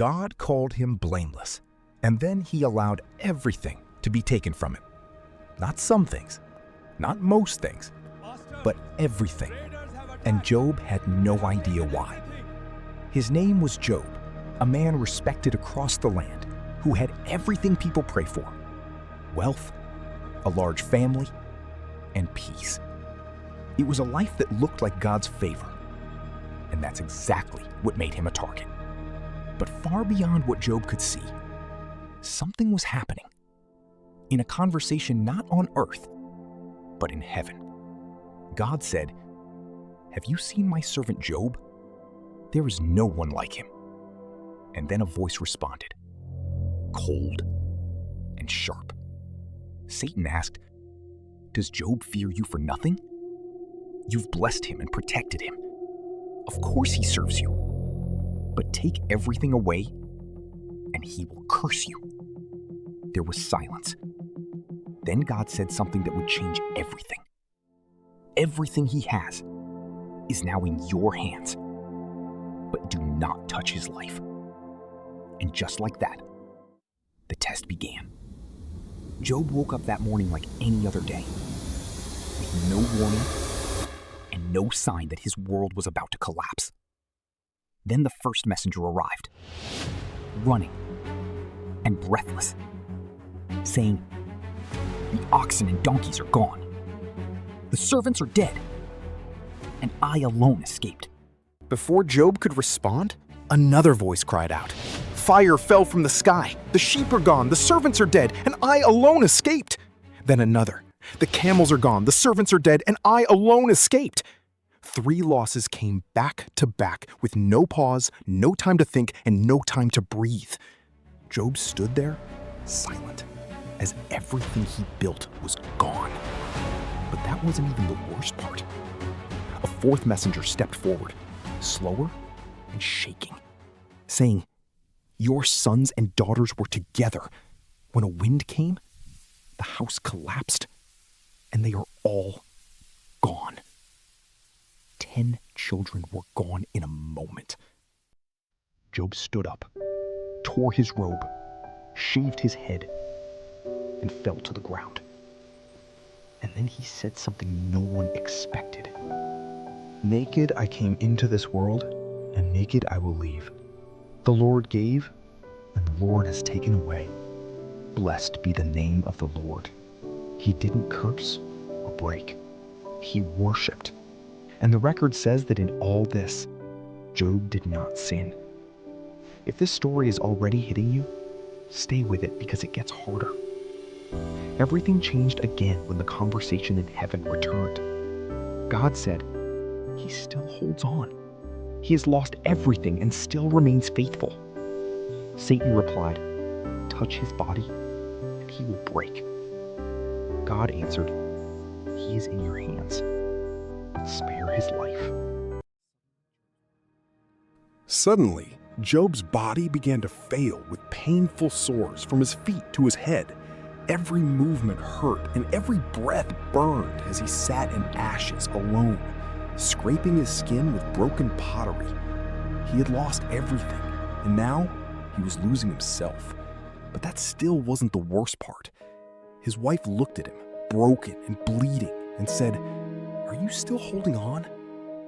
God called him blameless, and then he allowed everything to be taken from him. Not some things, not most things, but everything. And Job had no idea why. His name was Job, a man respected across the land who had everything people pray for: wealth, a large family, and peace. It was a life that looked like God's favor, and that's exactly what made him a target. But far beyond what Job could see, something was happening. In a conversation not on earth, but in heaven. God said, "Have you seen my servant Job? There is no one like him." And then a voice responded, cold and sharp. Satan asked, "Does Job fear you for nothing? You've blessed him and protected him. Of course he serves you. But take everything away, and he will curse you." There was silence. Then God said something that would change everything. Everything he has is now in your hands, but do not touch his life. And just like that, the test began. Job woke up that morning like any other day, with no warning and no sign that his world was about to collapse. Then the first messenger arrived, running and breathless, saying, "The oxen and donkeys are gone. The servants are dead, and I alone escaped." Before Job could respond, another voice cried out, "Fire fell from the sky. The sheep are gone. The servants are dead, and I alone escaped." Then another, "The camels are gone. The servants are dead, and I alone escaped." 3 losses came back to back with no pause, no time to think, and no time to breathe. Job stood there, silent, as everything he built was gone. But that wasn't even the worst part. A 4th messenger stepped forward, slower and shaking, saying, "Your sons and daughters were together. When a wind came, the house collapsed, and they are all gone." 10 children were gone in a moment. Job stood up, tore his robe, shaved his head, and fell to the ground. And then he said something no one expected. "Naked I came into this world, and naked I will leave. The Lord gave, and the Lord has taken away. Blessed be the name of the Lord." He didn't curse or break. He worshipped. And the record says that in all this, Job did not sin. If this story is already hitting you, stay with it because it gets harder. Everything changed again when the conversation in heaven returned. God said, "He still holds on. He has lost everything and still remains faithful." Satan replied, "Touch his body, and he will break." God answered, "He is in your hands. Spare his life." Suddenly, Job's body began to fail with painful sores from his feet to his head. Every movement hurt and every breath burned as he sat in ashes alone, scraping his skin with broken pottery. He had lost everything, and now he was losing himself. But that still wasn't the worst part. His wife looked at him, broken and bleeding, and said, "Are you still holding on?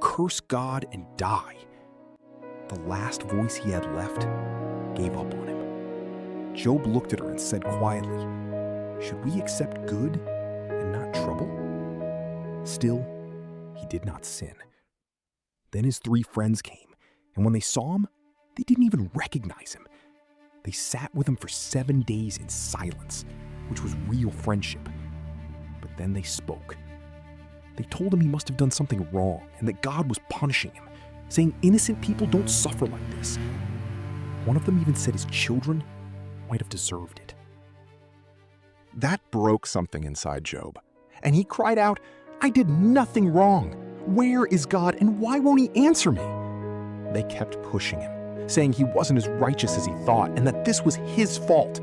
Curse God and die." The last voice he had left gave up on him. Job looked at her and said quietly, "Should we accept good and not trouble?" Still, he did not sin. Then his 3 friends came, and when they saw him, they didn't even recognize him. They sat with him for 7 days in silence, which was real friendship. But then they spoke. They told him he must have done something wrong and that God was punishing him, saying innocent people don't suffer like this. One of them even said his children might have deserved it. That broke something inside Job, and he cried out, "I did nothing wrong. Where is God, and why won't he answer me?" They kept pushing him, saying he wasn't as righteous as he thought and that this was his fault.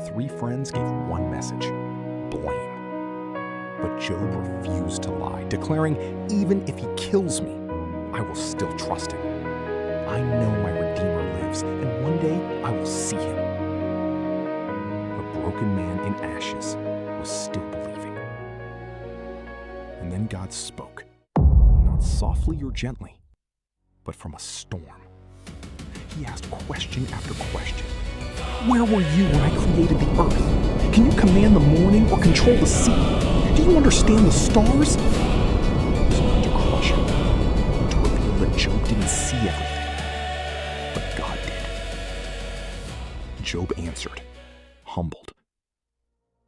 3 friends gave one message: blame. But Job refused to lie, declaring, "Even if he kills me, I will still trust him. I know my Redeemer lives, and one day I will see him. A broken man in ashes was still believing. And then God spoke, not softly or gently, but from a storm. He asked question after question. Where were you when I created the earth? Can you command the morning or control the sea? Do you understand the stars? It was meant to crush him, to reveal that Job didn't see everything, but God did. Job answered, humbled.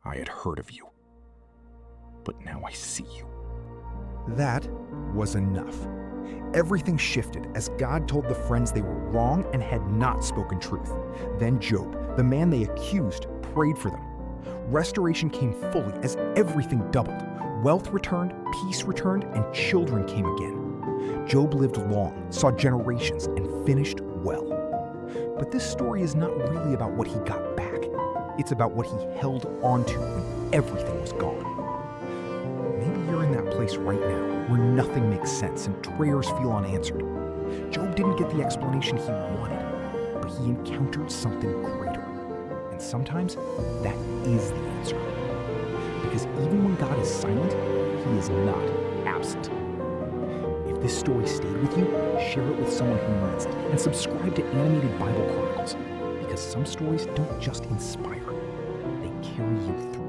I had heard of you, but now I see you. That was enough. Everything shifted as God told the friends they were wrong and had not spoken truth. Then Job, the man they accused, prayed for them. Restoration came fully as everything doubled. Wealth returned, peace returned, and children came again. Job lived long, saw generations, and finished well. But this story is not really about what he got back. It's about what he held onto when everything was gone. Maybe you're in that place right now where nothing makes sense and prayers feel unanswered. Job didn't get the explanation he wanted, but he encountered something greater. And sometimes that is the answer. Because even when God is silent, he is not absent. If this story stayed with you, share it with someone who needs it, and subscribe to Animated Bible Chronicles, because some stories don't just inspire, they carry you through.